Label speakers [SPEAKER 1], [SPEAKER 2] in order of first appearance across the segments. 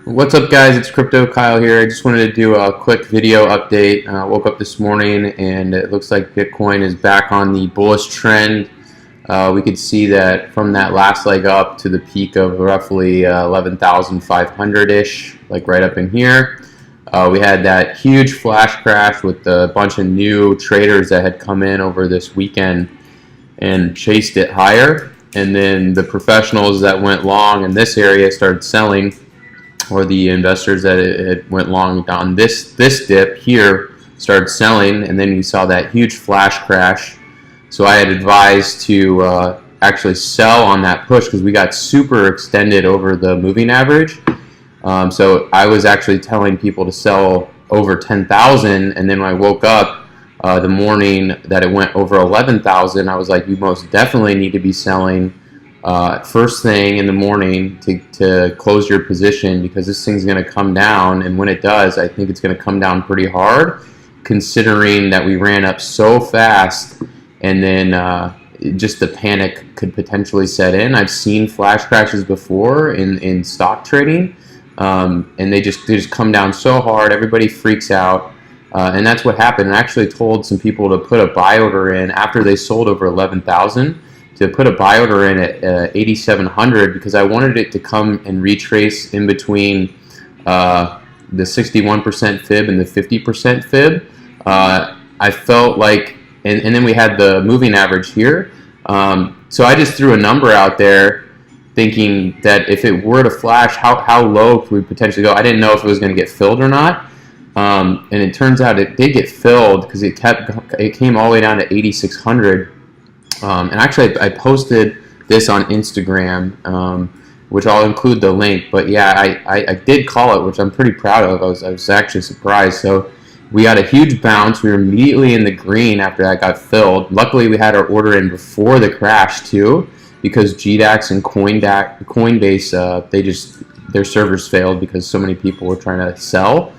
[SPEAKER 1] What's up, guys? It's Crypto Kyle here. I just wanted to do a quick video update. Woke up this morning and it looks like Bitcoin is back on the bullish trend. We could see that from that last leg up to the peak of roughly 11,500-ish, like right up in here. We had that huge flash crash with a bunch of new traders that had come in over this weekend and chased it higher. And then the professionals that went long in this area started selling, or the investors that it went long on this dip here started selling, and then you saw that huge flash crash. So I had advised to actually sell on that push because we got super extended over the moving average. So I was actually telling people to sell over 10,000, and then when I woke up the morning that it went over 11,000, I was like, you most definitely need to be selling first thing in the morning to close your position, because this thing's going to come down, and when it does, I think it's going to come down pretty hard, considering that we ran up so fast, and then just the panic could potentially set in. I've seen flash crashes before in stock trading, and they just come down so hard, everybody freaks out. And that's what happened. I actually told some people to put a buy order in after they sold over 11,000, to put a buy order in at 8,700, because I wanted it to come and retrace in between the 61% fib and the 50% fib. I felt like, and then we had the moving average here. So I just threw a number out there thinking that if it were to flash, how low could we potentially go? I didn't know if it was going to get filled or not. And it turns out it did get filled, because it came all the way down to 8,600. And actually, I posted this on Instagram, which I'll include the link. But yeah, I did call it, which I'm pretty proud of. I was actually surprised. So we got a huge bounce. We were immediately in the green after that got filled. Luckily, we had our order in before the crash too, because GDAX and Coinbase, their servers failed because so many people were trying to sell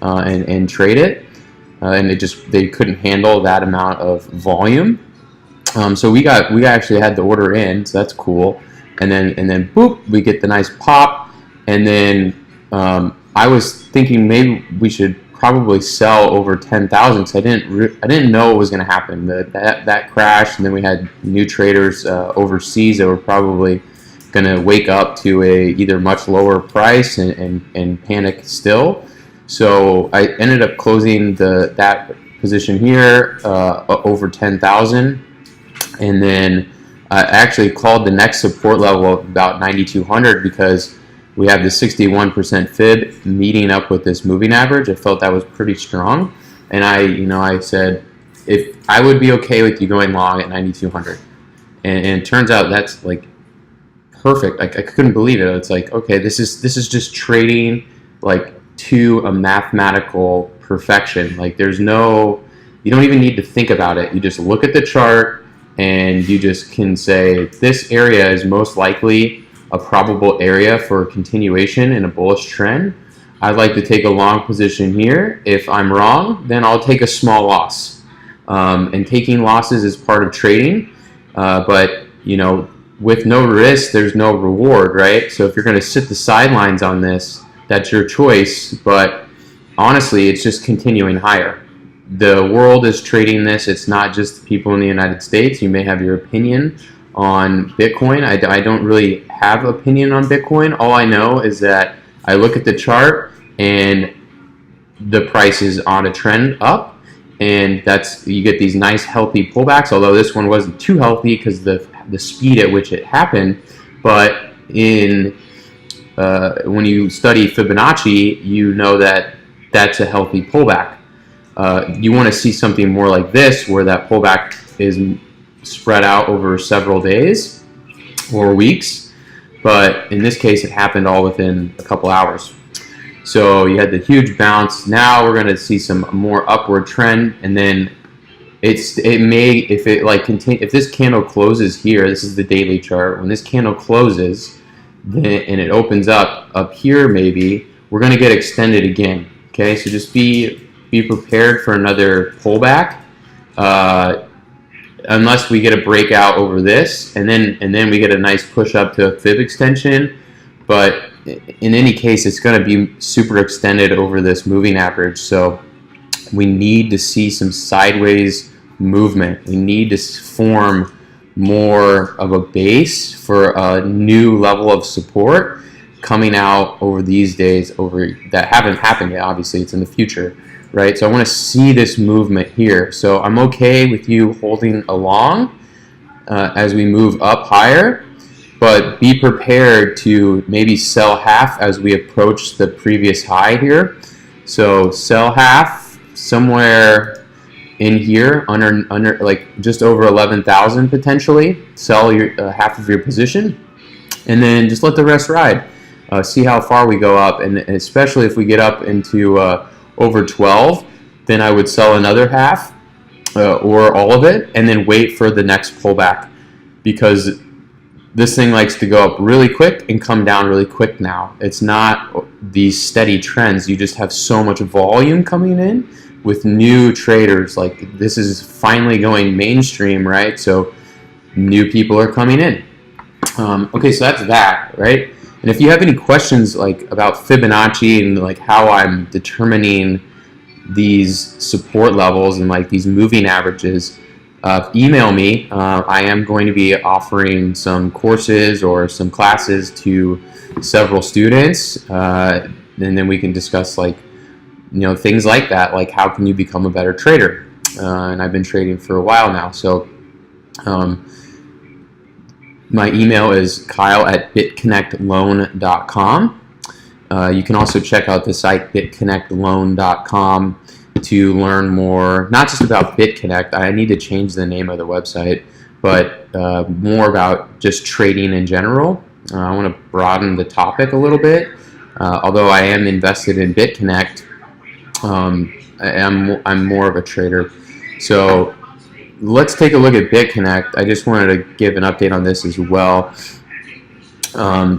[SPEAKER 1] and trade it, and they couldn't handle that amount of volume. So we actually had the order in, so that's cool. And then boop, we get the nice pop. And then I was thinking maybe we should probably sell over 10,000, because I didn't know what was going to happen. That crash, and then we had new traders overseas that were probably going to wake up to a either much lower price and panic still. So I ended up closing that position here over 10,000, and then I actually called the next support level of about 9,200, because we have the 61% fib meeting up with this moving average. I felt that was pretty strong, and I said if I would be okay with you going long at 9,200, and it turns out that's like perfect. I couldn't believe it. It's like, okay, this is just trading like to a mathematical perfection. Like you don't even need to think about it. You just look at the chart and you just can say this area is most likely a probable area for continuation in a bullish trend. I'd like to take a long position here. If I'm wrong, then I'll take a small loss. And taking losses is part of trading, but with no risk, there's no reward, right? So if you're going to sit the sidelines on this, that's your choice, but honestly, it's just continuing higher. The world is trading this. It's not just people in the United States. You may have your opinion on Bitcoin. I don't really have opinion on Bitcoin. All I know is that I look at the chart and the price is on a trend up, and you get these nice healthy pullbacks, although this one wasn't too healthy because the speed at which it happened. But when you study Fibonacci, you know that that's a healthy pullback. You want to see something more like this, where that pullback is spread out over several days or weeks. But in this case, it happened all within a couple hours. So you had the huge bounce. Now we're going to see some more upward trend, and then if this candle closes here, this is the daily chart. When this candle closes, and it opens up here, maybe we're going to get extended again. Okay, so just be prepared for another pullback, unless we get a breakout over this, and then we get a nice push up to a fib extension. but in any case, it's going to be super extended over this moving average. So we need to see some sideways movement. We need to form more of a base for a new level of support coming out over these days, over that haven't happened yet. Obviously, it's in the future, right? So I want to see this movement here. So I'm okay with you holding along as we move up higher, but be prepared to maybe sell half as we approach the previous high here. So sell half somewhere in here, under like just over 11,000 potentially. Sell your half of your position, and then just let the rest ride. See how far we go up, and especially if we get up into over 12, then I would sell another half or all of it, and then wait for the next pullback, because this thing likes to go up really quick and come down really quick now. It's not these steady trends. You just have so much volume coming in with new traders. Like, this is finally going mainstream, right? So new people are coming in. Okay, so that's that, right? And if you have any questions like about Fibonacci and like how I'm determining these support levels and like these moving averages, email me. I am going to be offering some courses or some classes to several students, and then we can discuss like, things like that, like how can you become a better trader. And I've been trading for a while now, so my email is kyle@bitconnectloan.com. You can also check out the site bitconnectloan.com to learn more, not just about BitConnect. I need to change the name of the website, but more about just trading in general. I want to broaden the topic a little bit. Although I am invested in BitConnect, I'm more of a trader. So let's take a look at BitConnect. I just wanted to give an update on this as well.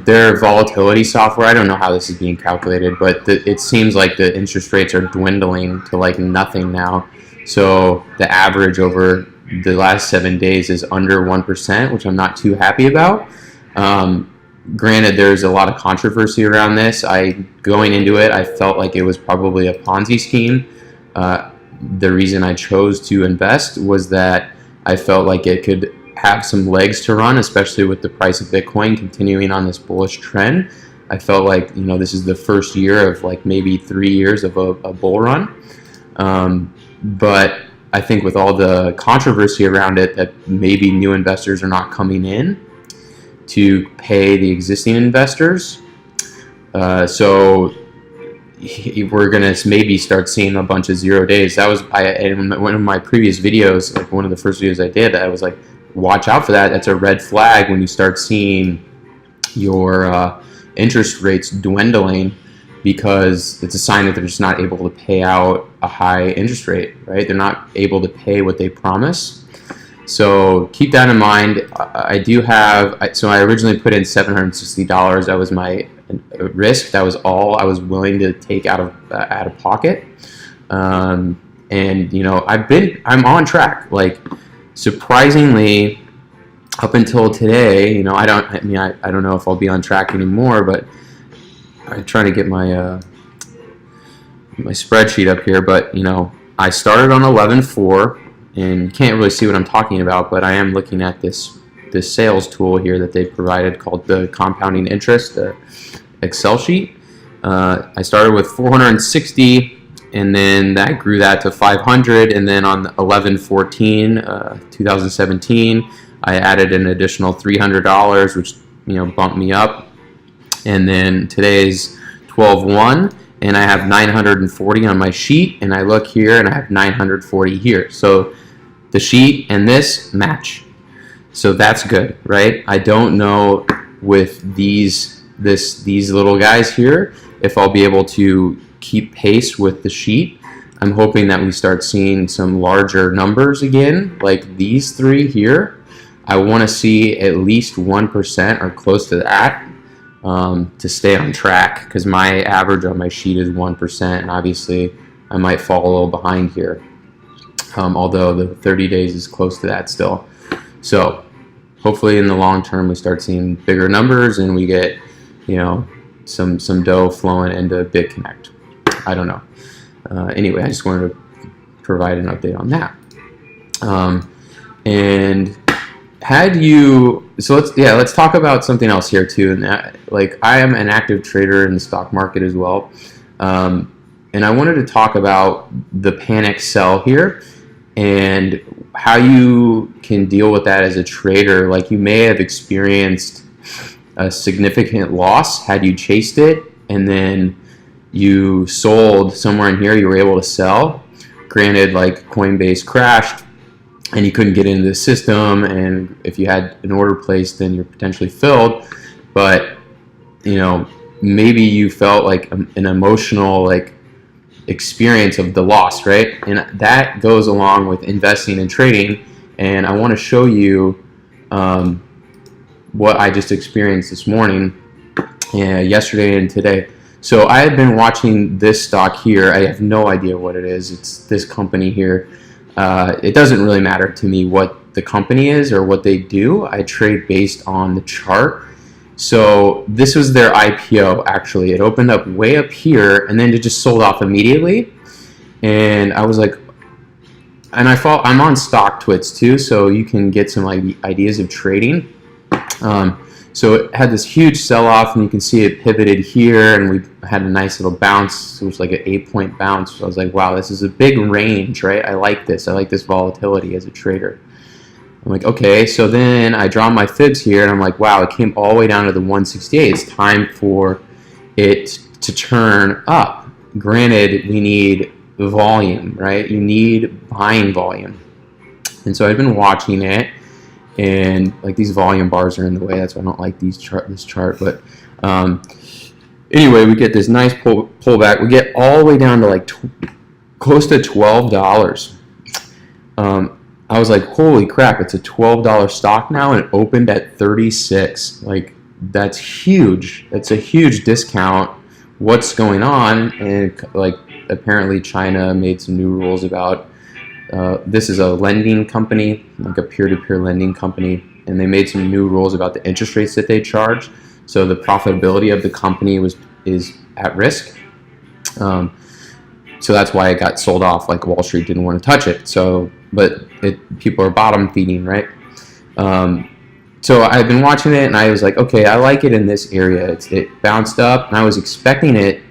[SPEAKER 1] Their volatility software, I don't know how this is being calculated, but it seems like the interest rates are dwindling to like nothing now. So the average over the last 7 days is under 1%, which I'm not too happy about. Granted, there's a lot of controversy around this. Going into it, I felt like it was probably a Ponzi scheme. The reason I chose to invest was that I felt like it could have some legs to run, especially with the price of Bitcoin continuing on this bullish trend. I felt like, this is the first year of like maybe 3 years of a bull run. But I think with all the controversy around it, that maybe new investors are not coming in to pay the existing investors. So we're going to maybe start seeing a bunch of 0 days. That was in one of my previous videos, like one of the first videos I did, I was like, watch out for that. That's a red flag when you start seeing your interest rates dwindling, because it's a sign that they're just not able to pay out a high interest rate, right? They're not able to pay what they promise. So keep that in mind. I do have, so I originally put in $760. That was my risk. That was all I was willing to take out of pocket. And I'm on track. Like, surprisingly, up until today, I don't know if I'll be on track anymore, but I'm trying to get my my spreadsheet up here. But I started on 11.4, and you can't really see what I'm talking about, but I am looking at this sales tool here that they provided called the compounding interest, the Excel sheet. I started with 460, and then that grew that to 500, and then on 11/14, 2017, I added an additional $300, which bumped me up, and then today's 12/1, and I have 940 on my sheet, and I look here and I have 940 here. So the sheet and this match. So that's good, right? I don't know with these little guys here if I'll be able to keep pace with the sheet. I'm hoping that we start seeing some larger numbers again, like these three here. I want to see at least 1% or close to that to stay on track, because my average on my sheet is 1%, and obviously I might fall a little behind here, although the 30 days is close to that still. So hopefully in the long term we start seeing bigger numbers, and we get some dough flowing into BitConnect. I don't know. Anyway, I just wanted to provide an update on that. And let's talk about something else here too. And that, like, I am an active trader in the stock market as well. And I wanted to talk about the panic sell here and how you can deal with that as a trader. Like, you may have experienced a significant loss had you chased it, and then you sold somewhere in here, you were able to sell. Granted, like, Coinbase crashed and you couldn't get into the system, and if you had an order placed, then you're potentially filled. But maybe you felt like an emotional experience of the loss, right? And that goes along with investing and trading. And I want to show you what I just experienced this morning, yesterday and today. So I had been watching this stock here. I have no idea what it is. It's this company here. It doesn't really matter to me what the company is or what they do. I trade based on the chart. So this was their IPO, actually. It opened up way up here, and then it just sold off immediately. And I was like, and I'm on StockTwits too, so you can get some ideas of trading. So it had this huge sell-off, and you can see it pivoted here, and we had a nice little bounce. It was like an 8-point bounce. So I was like, wow, this is a big range, right? I like this. I like this volatility as a trader. I'm like, okay. So then I draw my fibs here, and I'm like, wow, it came all the way down to the 168. It's time for it to turn up. Granted, we need volume, right? You need buying volume. And so I've been watching it. And like, these volume bars are in the way, that's why I don't like this chart. But anyway, we get this nice pullback. We get all the way down to like close to $12. I was like, holy crap, it's a $12 stock now, and it opened at 36. Like, that's huge. That's a huge discount. What's going on? And like, apparently China made some new rules about this is a lending company, like a peer-to-peer lending company, and they made some new rules about the interest rates that they charge. So the profitability of the company is at risk. So that's why it got sold off. Like, Wall Street didn't want to touch it. So, but people are bottom feeding, right? So I've been watching it, and I was like, okay, I like it in this area. It bounced up, and I was expecting it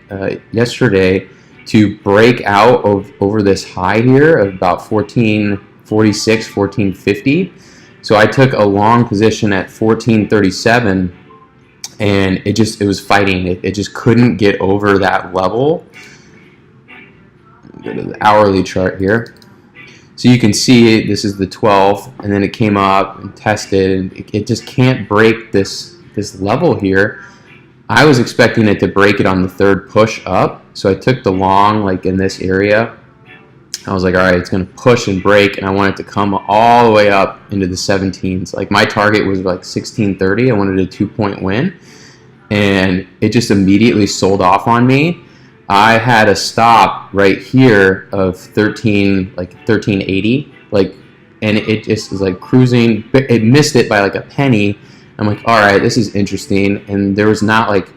[SPEAKER 1] yesterday to break out over this high here of about 1446, 1450. So I took a long position at 1437, and it was fighting. It just couldn't get over that level. Go to the hourly chart here. So you can see this is the 12, and then it came up and tested, and it just can't break this level here. I was expecting it to break it on the third push up, so I took the long, like in this area. I was like, all right, it's going to push and break, and I want it to come all the way up into the 17s. Like, my target was like 1630. I wanted a 2-point win, and it just immediately sold off on me. I had a stop right here of 1380, and it just was like cruising. It missed it by like a penny. I'm like, all right, this is interesting, and there's not like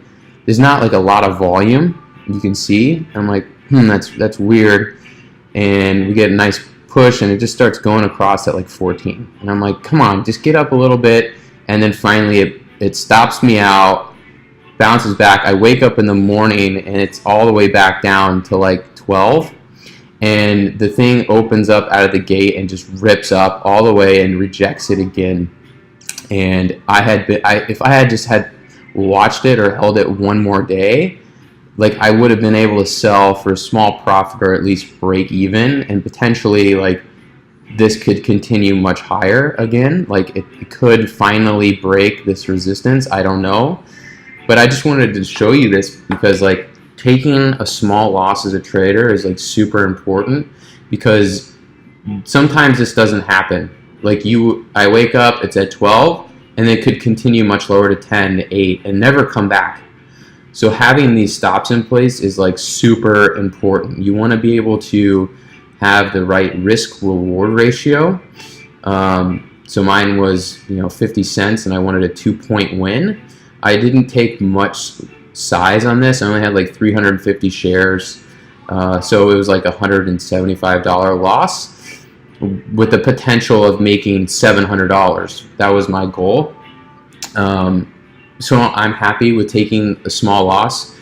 [SPEAKER 1] a lot of volume. You can see. I'm like, that's weird. And we get a nice push, and it just starts going across at like 14. And I'm like, come on, just get up a little bit. And then finally it stops me out, bounces back. I wake up in the morning, and it's all the way back down to like 12. And the thing opens up out of the gate and just rips up all the way and rejects it again. And if I had just watched it or held it one more day, like, I would have been able to sell for a small profit, or at least break even, and potentially like this could continue much higher again. Like, it could finally break this resistance. I don't know, but I just wanted to show you this because, like, taking a small loss as a trader is like super important, because sometimes this doesn't happen. Like, I wake up, it's at 12, and it could continue much lower to 10, to 8, and never come back. So having these stops in place is like super important. You want to be able to have the right risk-reward ratio. So mine was 50 cents, and I wanted a 2-point win. I didn't take much size on this. I only had like 350 shares, so it was like $175 loss with the potential of making $700. That was my goal. So I'm happy with taking a small loss,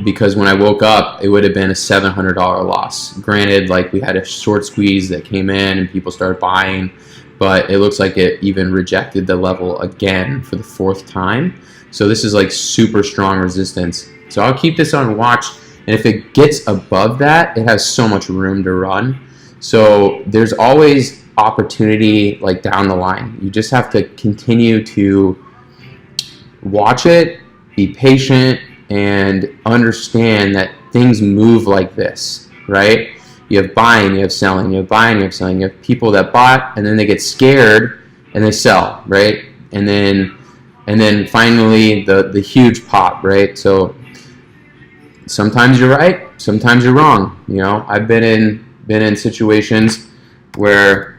[SPEAKER 1] because when I woke up, it would have been a $700 loss. Granted, like we had a short squeeze that came in and people started buying, but it looks like it even rejected the level again for the 4th time. So this is like super strong resistance. So I'll keep this on watch, and if it gets above that, it has so much room to run. So there's always opportunity like down the line. You just have to continue to watch it, be patient, and understand that things move like this, right? You have buying, you have selling, you have buying, you have selling. You have people that bought and then they get scared and they sell, right? And then finally the huge pop, right? So sometimes you're right, sometimes you're wrong. You know, I've been in situations where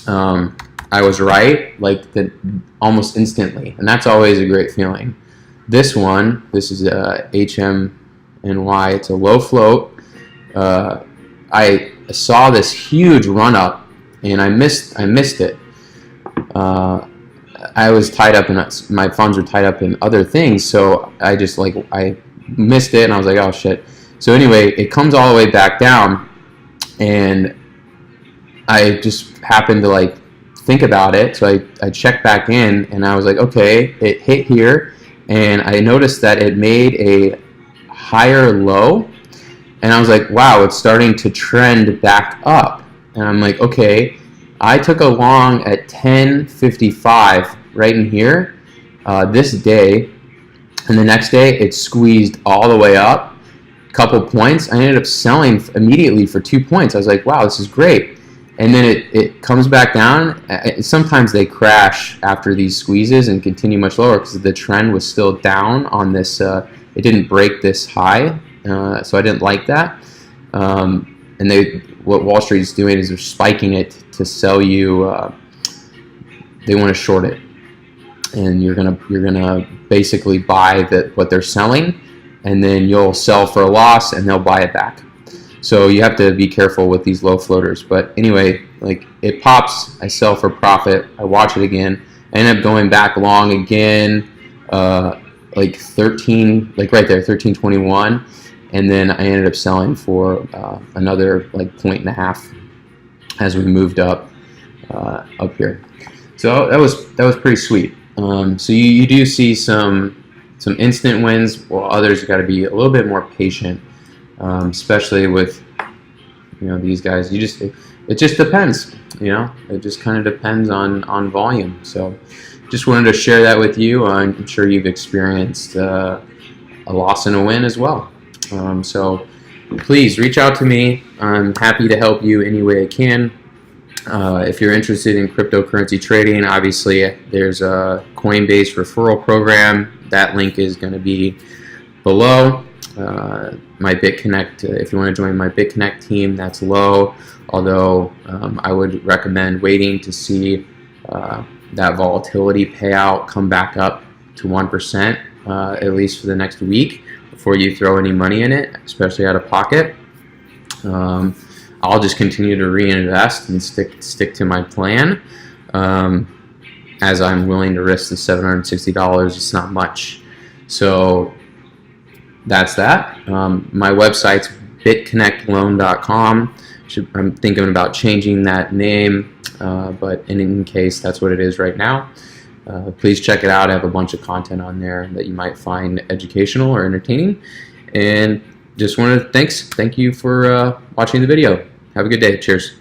[SPEAKER 1] I was right, like almost instantly, and that's always a great feeling. This is HMNY. It's a low float. I saw this huge run up, and I missed it. I was tied up in my funds were tied up in other things, so I missed it, and I was like, oh shit. So anyway, it comes all the way back down, and I just happened to like think about it. So I checked back in, and I was like, okay, it hit here. And I noticed that it made a higher low, and I was like, wow, it's starting to trend back up. And I'm like, okay, I took a long at 10.55 right in here this day, and the next day it squeezed all the way up a couple points. I ended up selling immediately for 2 points. I was like, wow, this is great. And then it comes back down. Sometimes they crash after these squeezes and continue much lower because the trend was still down on this. It didn't break this high, so I didn't like that. And what Wall Street is doing is they're spiking it to sell you. They want to short it, and you're gonna basically buy what they're selling, and then you'll sell for a loss, and they'll buy it back. So you have to be careful with these low floaters. But anyway, like it pops, I sell for profit, I watch it again, I end up going back long again, like 13, like right there, 13.21, and then I ended up selling for another like 1.5 as we moved up here. So that was pretty sweet. So you do see some instant wins, while others got to be a little bit more patient. Especially with these guys, it just depends. It just kind of depends on volume. So just wanted to share that with you. I'm sure you've experienced a loss and a win as well. So please reach out to me. I'm happy to help you any way I can. If you're interested in cryptocurrency trading, obviously there's a Coinbase referral program. That link is going to be below. My BitConnect, if you want to join my BitConnect team, that's low, although I would recommend waiting to see that volatility payout come back up to 1%, at least for the next week, before you throw any money in it, especially out of pocket. I'll just continue to reinvest and stick to my plan, as I'm willing to risk the $760. It's not much. So that's that. My website's bitconnectloan.com. I'm thinking about changing that name, but in any case, that's what it is right now. Please check it out. I have a bunch of content on there that you might find educational or entertaining. And just wanted to thank you for watching the video. Have a good day. Cheers.